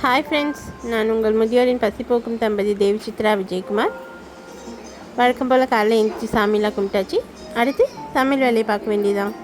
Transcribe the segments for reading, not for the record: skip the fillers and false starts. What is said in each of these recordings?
Hi friends, நான் உங்கள் முதியோரின் பசிப்போக்கும் தம்பதி தேவி சித்ரா விஜயகுமார். வழக்கம் போல் காலையில் எழுந்திரிச்சி சாமிலாம் கும்பிட்டாச்சு. அடுத்து சமையல் வேலையை பார்க்க வேண்டியதான்.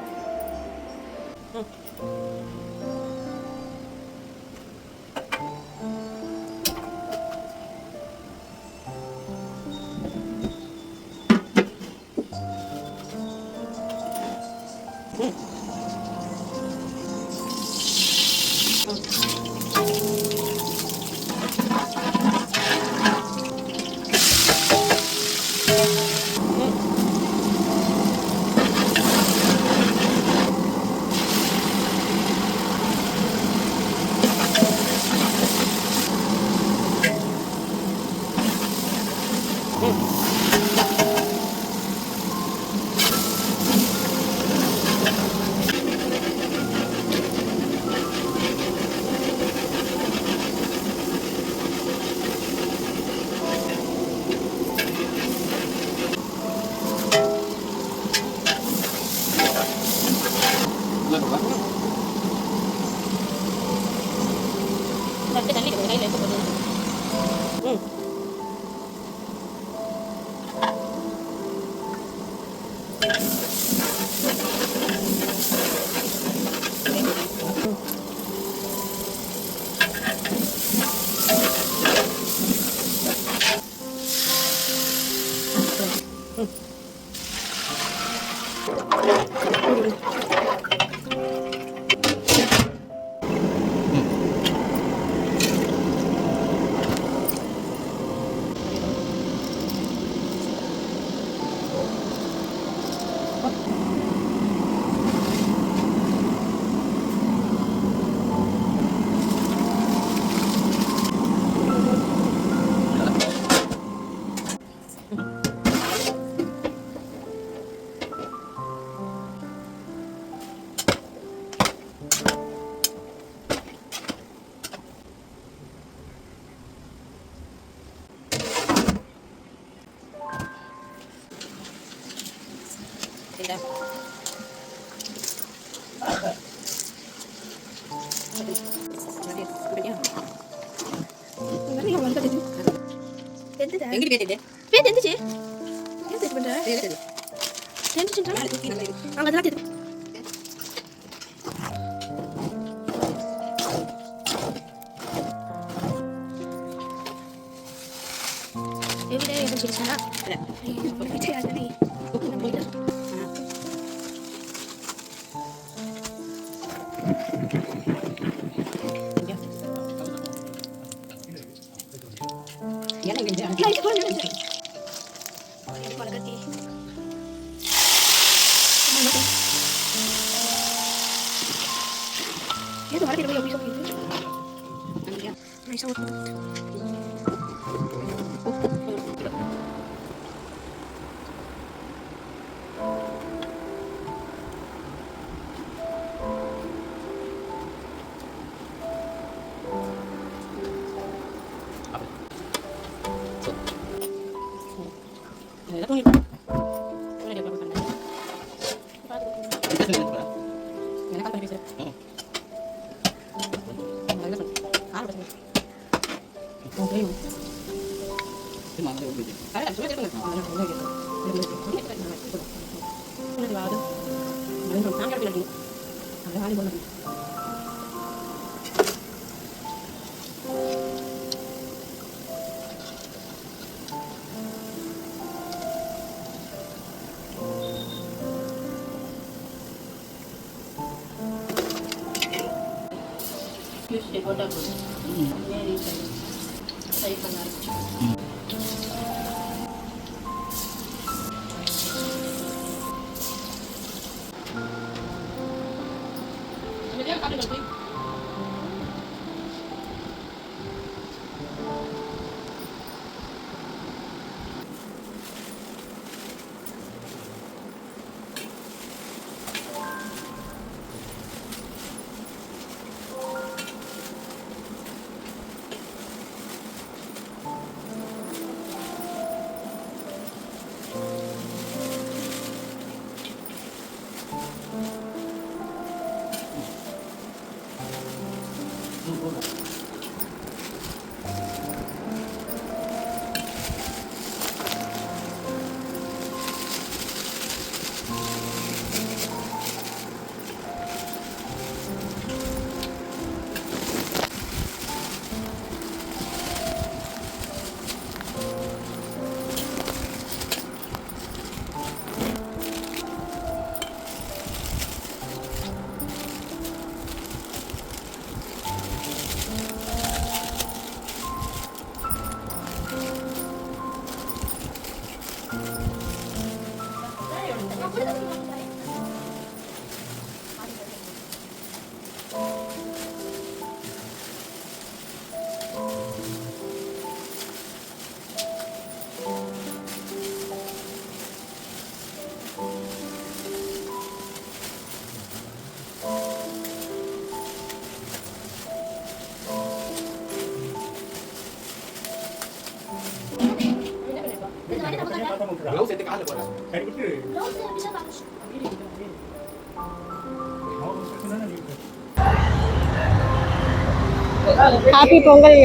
ஹாப்பி பொங்கல்.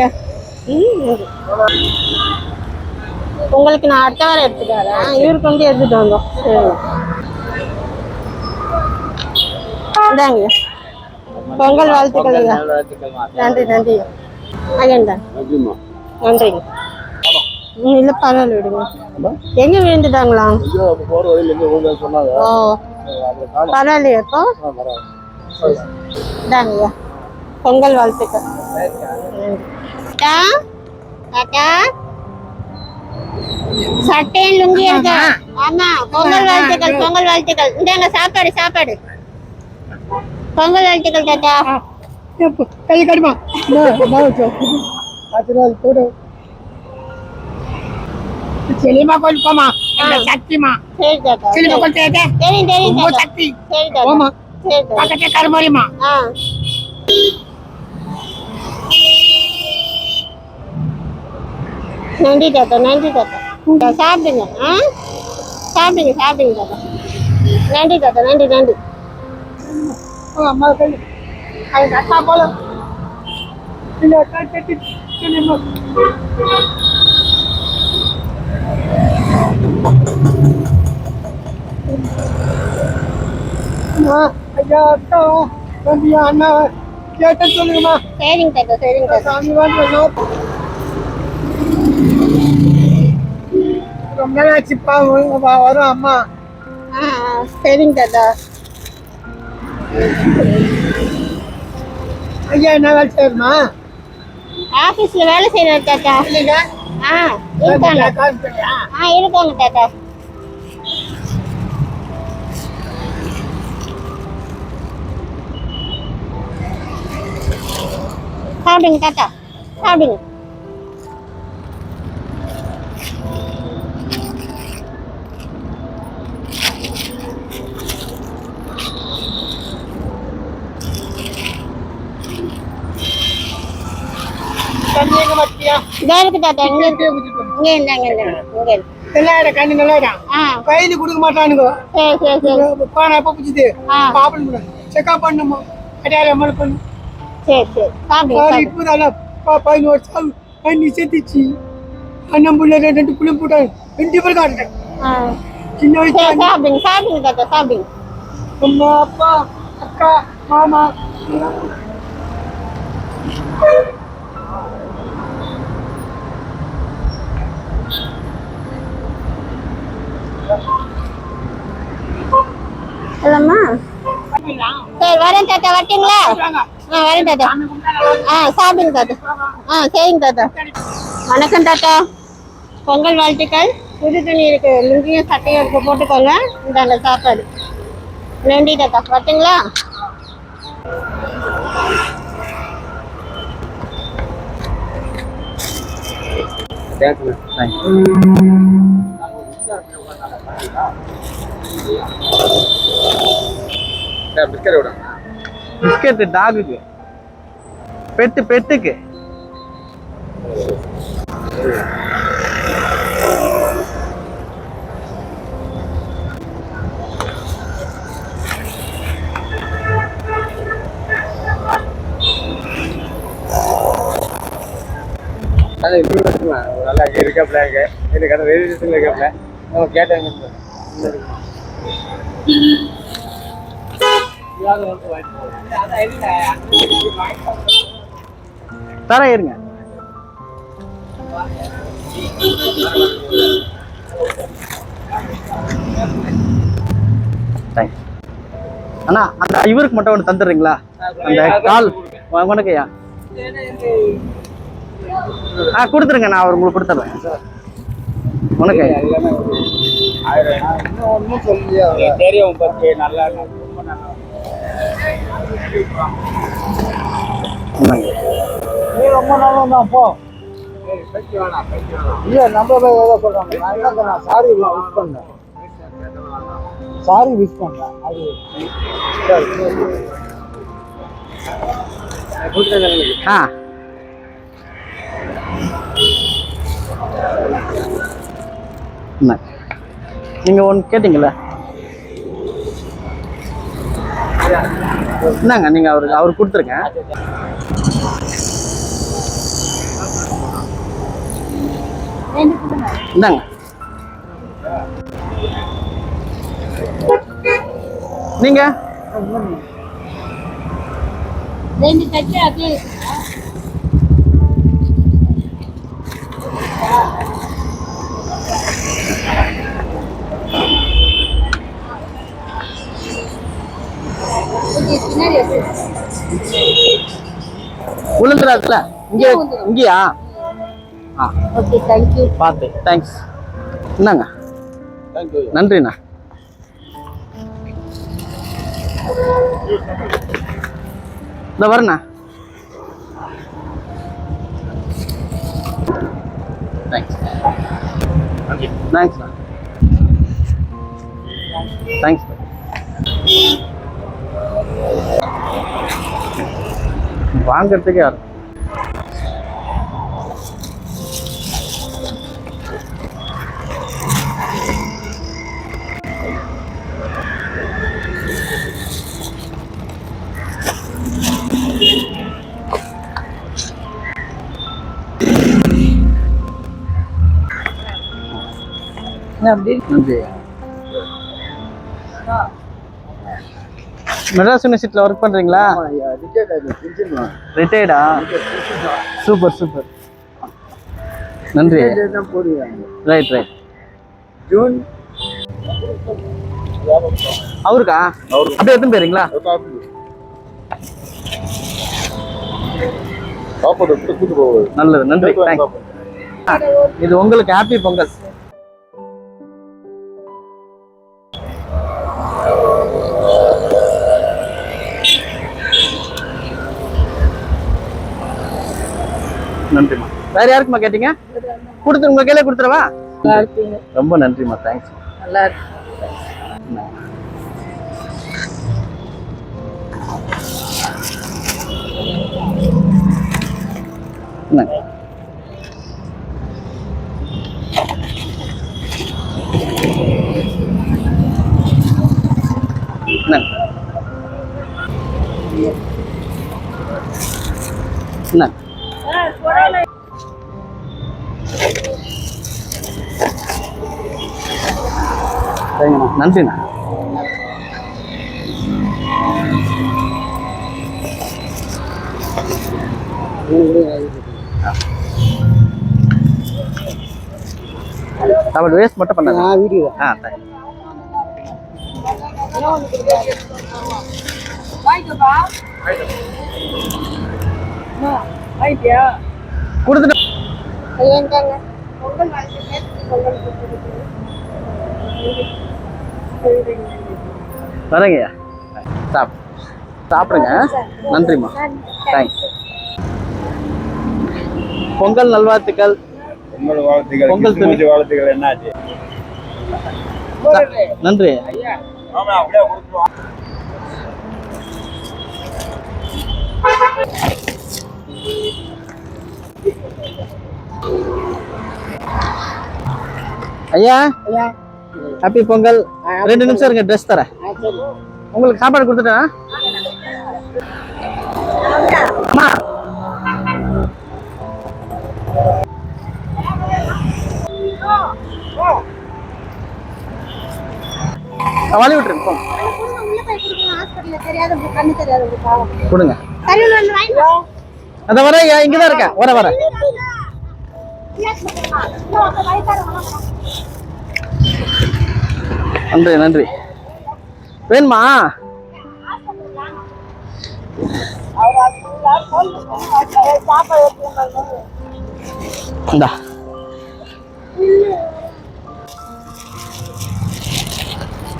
உங்களுக்கு நான் அடுத்த வாரம் எடுத்துட்டு வரேன். இவருக்கு வந்து எடுத்துட்டு வந்தோம். இந்தாங்க பொங்கல் வாழ்த்துக்கள். நன்றி நன்றி ஐயன்டா. நன்றிங்க. இல்லை பரவாயில்ல விடுங்க. எங்க விழுந்துட்டாங்களா? ஓ பரவாயில்லையா இப்போ? இந்தாங்க பொங்கல் வாழ்த்துக்கள். சட்டை லுங்கி இருக்கா? ஆமா பொங்கல் வாழ்த்துக்கள். பொங்கல் வாழ்த்துக்கள். இந்தாங்க சாப்பாடு சாப்பாடு. பொங்கல் வாழ்த்துக்கள் தாத்தா. கை கடுமா செலிமா கோயில் போமா சக்திமா. சரி தாத்தா. செலிமா கோயில் தெரியும் தெரியும் சக்தி. சரி தாத்தா. போமா சரி பக்கத்துல கருமாரிமா. நன்றி தாத்தா நன்றி தாத்தா. சாப்பிடுங்க. சாப்பிடுங்க சாப்பிடுங்க தாத்தா. நன்றி தாத்தா நன்றி நன்றி. அம்மா கை அது அக்கா போல இல்லை கட்டி ஐயா அக்கா தம்பியா அண்ணா கேட்ட சொல்லுங்கம்மா. சரிங்க தாத்தா சரிங்க தாத்தா. சாமி வாங்க ரொம்ப நாளாச்சுப்பா வரும் அம்மா. சரிங்க தாத்தா. ஐயா என்ன வேலை செய்யணுமா? ஆஃபீஸில் வேலை செய்யணும் தாத்தா. இல்லைங்க இருக்காங்க இருக்காங்க தாத்தா. சாப்பிடுங்க தாத்தா சாப்பிடுங்க. கையில கொடுக்க மாட்டானுங்க. செக்அப் பண்ணுமா அடையாளம் பண்ணு. இப்பதான் செத்துச்சு. அண்ணன் புள்ள 2 புள்ளி போட்டாங்க. 2 பேர் காட்டுறேன். சின்ன வயசு அம்மா அப்பா அக்கா மாமா. இல்லம்மா சரி வரேன் தாத்தா. வரட்டுங்களா? வரேன் தாத்தா. சாப்பிடுங்க தாத்தா. சரிங்க தாத்தா. வணக்கம் தாத்தா. பொங்கல் வாழ்த்துக்கள். புது துணி இருக்கு லுங்கியும் சட்டையும் இருக்கு போட்டுக்கோங்க. இந்த சாப்பாடு. நன்றி தாத்தா. வரட்டுங்களா? பிஸ்கெட் டாகுக்கு பெட்டுக்கு. நல்லா இருக்காப்ல எனக்கு அந்த ரயில்வே ஸ்டேஷன்ல இருக்காப்ல நம்ம கேட்டாங்க. தர இருங்க. அண்ணா அந்த இவருக்கு மட்டும் ஒன்று தந்துடுறீங்களா? அந்த கால் உனக்கையா கொடுத்துருங்க. நான் அவர் உங்களுக்கு கொடுத்துட்றேன். உனக்கு ஒன்றும் சொல்லியா தெரியும் பத்தி நல்லா ரொம்ப நல்லா. நீ ரொம்ப நல்லா தான் போ. இல்ல நம்ம ஏதோ சொல்றாங்க. நான் என்ன சொன்னேன்? சாரி விஷ் பண்ணேன். சாரி விஷ் பண்ணேன். அது நீங்க ஒன்று கேட்டீங்கல்ல, என்னங்க நீங்க அவருக்கு கொடுத்துருங்க. இந்தாங்க. நீங்க 2 தட்டு அப்படியே உளுந்துராதுல இங்கேயா? Okay thank you. பார்த்து தேங்க்ஸ். என்னங்க நன்றிண்ணா. இந்த வரண்ணா. தேங்க்ஸ் தேங்க்ஸ்ண்ணா. தேங்க்ஸ். வாங்கிறதுக்கு யார்? நன்றி. மெட்ராஸ் யூனிவர்சிட்டியில் ஒர்க் பண்ணுறீங்களா? ரிட்டையர்டா? Super super. நன்றி. Right right. ஜூன் அவருக்கா? அப்படியே எடுத்துன்னு போயிருங்களா? நல்லது, நன்றி. இது உங்களுக்கு ஹாப்பி பொங்கல். நன்றிம்மா. வேற யாருக்குமா கேட்டீங்க? கொடுத்து உங்க கையில கொடுத்துறவா? ரொம்ப நன்றிம்மா. தேங்க்ஸ். நல்லா இருக்கு. நன்றிண்ணா. சாப்பாடு வேஸ்ட் மட்டும் பண்ணாங்க. வீடியோ. கொடுத்துட்டு வரேங்கய்யா. சாப்பிடுங்க. நன்றிம்மா. தேங்க்ஸ். பொங்கல் நல்வாழ்த்துக்கள். பொங்கல் வாழ்த்துக்கள். என்னாச்சு? நன்றி. ஐயா ஹாப்பி பொங்கல். 2 நிமிஷம் இருங்க, ட்ரெஸ் தரேன். உங்களுக்கு சாப்பாடு கொடுத்துட்டேன். அம்மா வழி விட்டுருங்க. கொடுங்க. அத வர இங்கதான் இருக்கேன். வர நன்றி நன்றி. வேணுமா? இந்தா.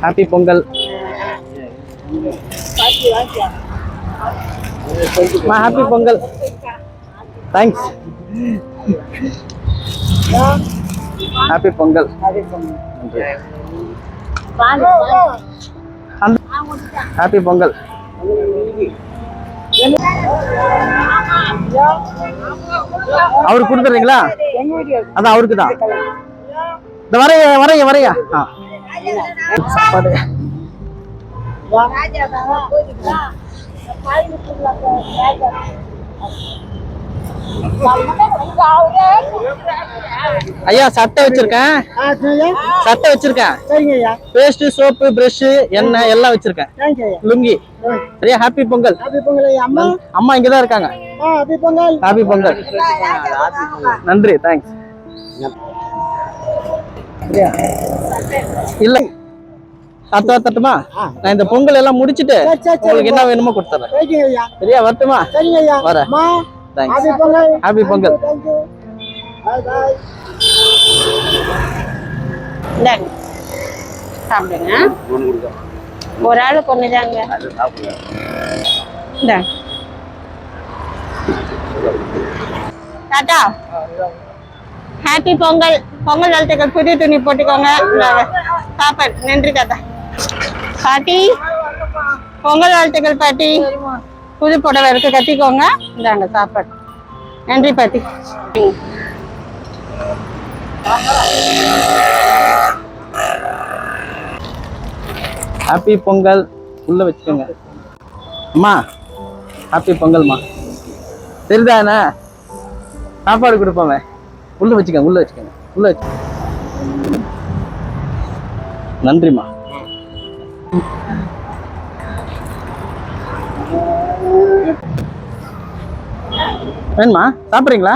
Happy Pongal. Happy Pongal. Thanks. Happy Pongal. Happy Pongal. அவருக்கு கொடுத்துறீங்களா? அதான் அவருக்கு தான். இந்த வரையா. சாப்பாடு. ஐயா சட்டை வச்சிருக்கேன். சட்டை வச்சிருக்கேன். பேஸ்ட், சோப்பு, பிரஷ், எண்ணெய் எல்லாம் வச்சிருக்கேன். லுங்கி. சரியா? ஹாப்பி பொங்கல். அம்மா இங்கதான் இருக்காங்க. ஹாப்பி பொங்கல். நன்றி, தேங்க்ஸ். இல்ல அடுத்த தட்டுமா? நான் இந்த பொங்கல் எல்லாம் முடிச்சிட்டு உங்களுக்கு என்ன வேணுமோ கொடுத்துறேன். சரியா? வரட்டுமா? வரேன். ஹாப்பி பொங்கல். சாப்பிடுங்க. ஒரு ஆளுக்கு ஒண்ணுதாங்க. டாடா. ஹாப்பி பொங்கல். பொங்கல் வாழ்த்துக்கள். புதிய துணி போட்டுக்கோங்க. சாப்பாடு. நன்றி தாத்தா. பாட்டி பொங்கல் வாழ்த்துக்கள் பாட்டி. புது புடவை இருக்கு, கட்டிக்கோங்க. இந்தாங்க சாப்பாடு. நன்றி பாட்டி. ஹாப்பி பொங்கல். உள்ள வச்சுக்கோங்க அம்மா. ஹாப்பி பொங்கல்மா. தெரியுதாண்ணா? சாப்பாடு கொடுப்போமே. உள்ள வச்சுக்கோங்க, உள்ள வச்சுக்கோங்க, உள்ள வச்சு. நன்றிம்மா. வேணுமா? சாப்பிட்றீங்களா?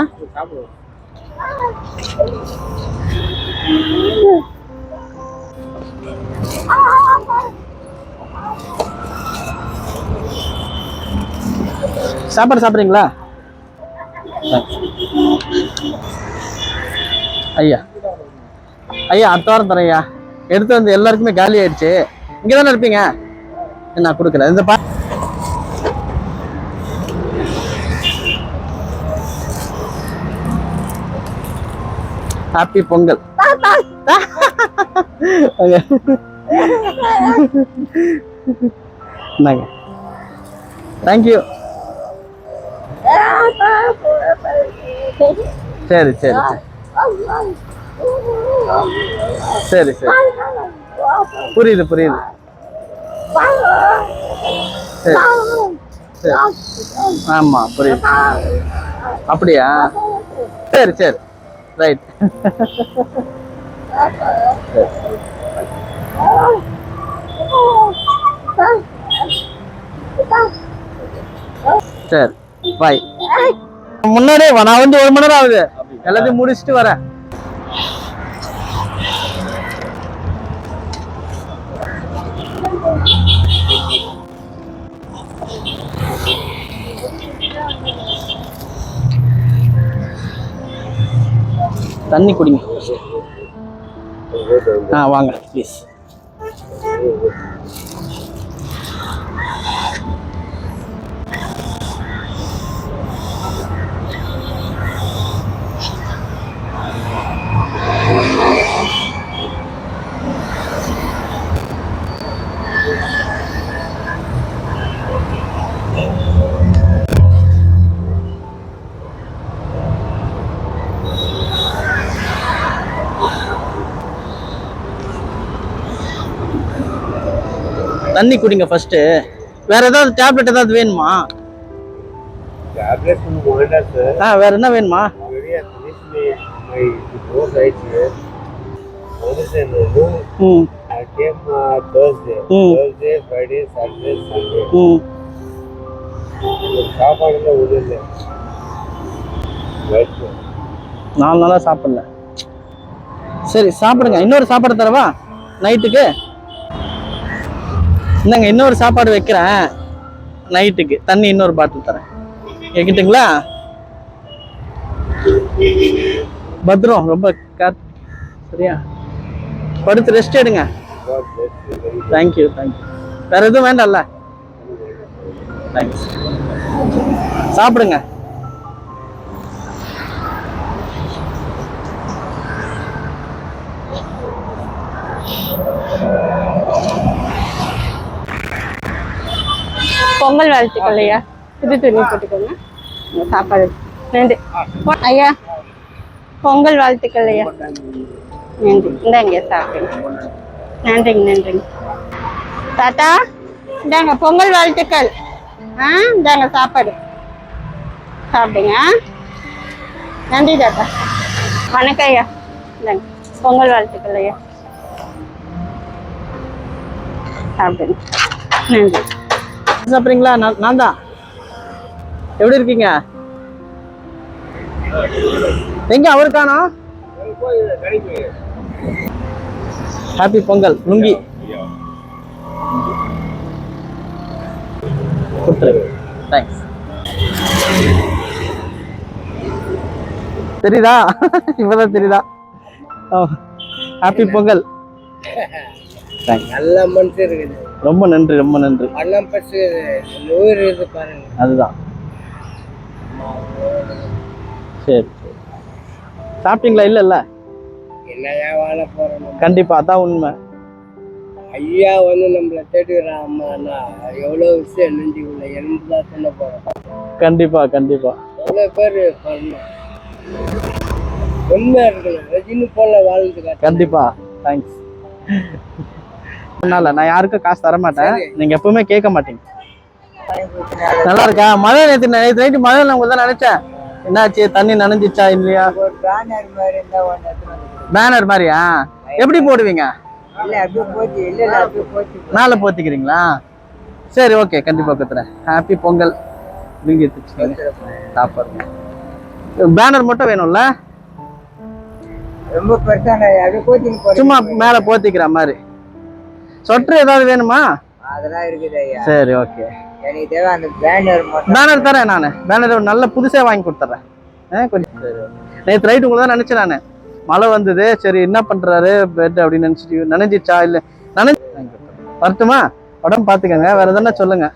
சாப்பாடு சாப்பிட்றீங்களா? ஐயா ஐயா அடுத்த வாரம் தரேன் ஐயா. எடுத்து வந்து எல்லாருக்குமே காலி ஆயிடுச்சு. இங்க தானே இருப்பீங்க? நான் கொடுக்குறேன். இந்த ஹாப்பி பொங்கல். தேங்க்யூ. சரி சரி சரி சரி புரியுது புரியுது. சரி சரி ஆமா புரியுது. அப்படியா? சரி சரி ரைட். சரி பாய். முன்னாடியே நான் வந்து 1 மணி நேரம் ஆகுது. எல்லாத்தையும் முடிச்சுட்டு வரேன். தண்ணி குடிங்க. வாங்க ப்ளீஸ். தண்ணி குடிங்க ஃபர்ஸ்ட். வேற ஏதாவது டேப்லெட் ஏதாவது வேணுமா? Tablet வேண்டாம் சார். வேற என்ன வேணுமா? I came Thursday, Friday, Saturday, Sunday. சாப்பாடுல உடல 4 நாளா சாப்பிடல. சரி சாப்பிடுங்க. இன்னொரு சாப்பாடு தரவா நைட்டுக்கு? இந்தாங்க இன்னொரு சாப்பாடு வைக்கிறேன் நைட்டுக்கு. தண்ணி இன்னொரு பாட்டில் தரேன். கேட்குதுங்களா? பத்ரம் ரொம்ப சரியா? படுத்து ரெஸ்ட் எடுங்க. Thank you thank you. வேற எதுவும் வேண்டாம்ல? தேங்க்ஸ். சாப்பிடுங்க. பொங்கல் வாழ்த்துக்கள் ஐயா. புது துணி போட்டுக்கோங்க. சாப்பாடு. நன்றி ஐயா. பொங்கல் வாழ்த்துக்கள் ஐயா. நன்றி. இந்தாங்க சாப்பிடுங்க. நன்றிங்க நன்றிங்க தாத்தா. இந்தாங்க பொங்கல் வாழ்த்துக்கள். இந்தாங்க சாப்பாடு சாப்பிடுங்க. நன்றி தாத்தா. வணக்கம் ஐயா. இந்தாங்க பொங்கல் வாழ்த்துக்கள் ஐயா. சாப்பிடுங்க. நன்றி. சாப்பிட்றீங்களா? நான் தான். எப்படி இருக்கீங்க? எங்க அவருக்கானா? ஹாப்பி பொங்கல். லுங்கி தேங்க்ஸ். தெரியுதா? இப்பதான் தெரியுதா? ஹாப்பி பொங்கல். நல்ல மனுஷன் இருக்குது. ரொம்ப நன்றி ரொம்ப நன்றி. பணம் பசு நூறு இது பாருங்க. அதுதான். சரி சரி. சாப்பிட்டீங்களா? இல்ல என்னையா வாழ போறோம். கண்டிப்பா அதான் உண்மை. ஐயா வந்து நம்மள தேடுகிறான். அம்மாண்ணா எவ்வளவு விஷயம் நெஞ்சுக்குள்ள இறந்துதான் சொல்ல போறோம். கண்டிப்பா கண்டிப்பா. எவ்வளவு பேர் பண்ணணும். உண்மையா இருக்கணும். ரஜினி போல வாழ்ந்துக்க. கண்டிப்பா. தேங்க்ஸ். நான் யாருக்கும் காசு தர மாட்டேன். நீங்க எப்பவுமே கேட்க மாட்டீங்க. நல்லா இருக்கா? மழை நேற்று நைட்டு மழை நான் தான் நினைச்சேன். என்னாச்சு? தண்ணி நனைஞ்சிச்சா இல்லையா? பேனர் மாதிரியா? எப்படி போடுவீங்க? மேல போத்திக்கிறீங்களா? சரி ஓகே, கண்டிப்பா குத்துறேன். ஹாப்பி பொங்கல். நீங்க சாப்பாடு பேனர் மட்டும் வேணும்ல? ரொம்ப பெருசா சும்மா மேல போத்திக்கிற மாதிரி. சொட்டர் ஏதாவது வேணுமா? அதெல்லாம் இருக்குது ஐயா. சரி ஓகே. எனக்கு தேவை அந்த பேனர் தரேன். நான் பேனர் நல்ல புதுசே வாங்கி கொடுத்துறேன். கொஞ்சம் நேற்று ரைட்டு உங்களை தான் நினைச்சேன். நான் மழை வந்தது, சரி என்ன பண்றாரு பெட் அப்படின்னு நினைச்சிட்டு நனைஞ்சிச்சா இல்ல வரட்டுமா? உடம்பு பாத்துக்கங்க. வேற எதுனா சொல்லுங்க.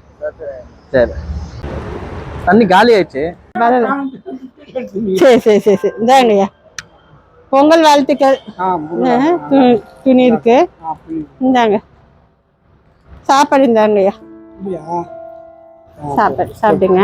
சரி. தண்ணி காலி ஆயிடுச்சு. சரி சரி சரி சரி. இந்தாங்கய்யா பொங்கல் வாழ்த்துக்கள். துணி இருக்கு. இந்தாங்க சாப்பாடு. இந்தாங்கய்யா சாப்பாடு சாப்பிடுங்க.